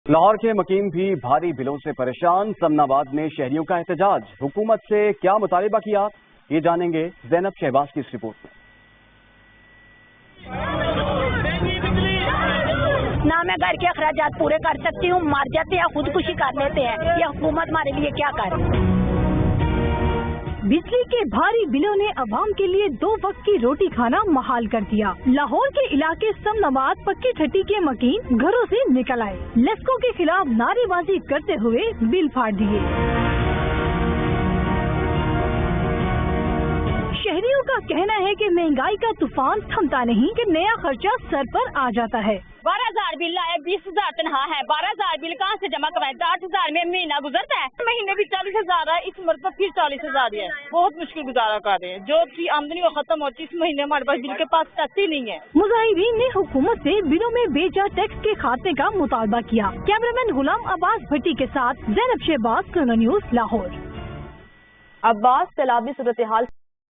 लाहौर के मकीन भी भारी बिलों से परेशान। समनाबाद में शहरियों का एहतजाज। हुकूमत से क्या मुतालिबा किया, ये जानेंगे ज़ैनब शहबाज की इस रिपोर्ट में। ना मैं घर के अखराजात पूरे कर सकती हूँ, मर जाते हैं, खुदकुशी कर लेते हैं। ये हुकूमत हमारे लिए क्या करे। बिजली के भारी बिलों ने अवाम के लिए 2 वक्त की रोटी खाना महाल कर दिया। लाहौर के इलाके समनाबाद पक्की ठट्टी के मकीन घरों से निकल आए। लेस्को के खिलाफ नारेबाजी करते हुए बिल फाड़ दिए। शहरियों का कहना है कि महंगाई का तूफान थमता नहीं कि नया खर्चा सर पर आ जाता है। 12,000 बिल आए, 20,000 तनख्वाह है। 12,000 बिल कहाँ से जमा करवाएं? 8,000 में महीना गुजरता है। महीने भी 40,000 है, इस मरतबा फिर 40,000 है। बहुत मुश्किल गुजारा कर रहे हैं। जो की आमदनी वो खत्म होती है, इस महीने हमारे पास बिल के पास टैक्स ही नहीं है। मुजाहिरीन ने हुकूमत से बिलों में बेजा टैक्स के खात्मे का मुतालबा किया। कैमरामैन गुलाम अब्बास भट्टी के साथ ज़ैनब शहबाज, न्यूज़, लाहौर। अब्बास, सैलाबी सूरत हाल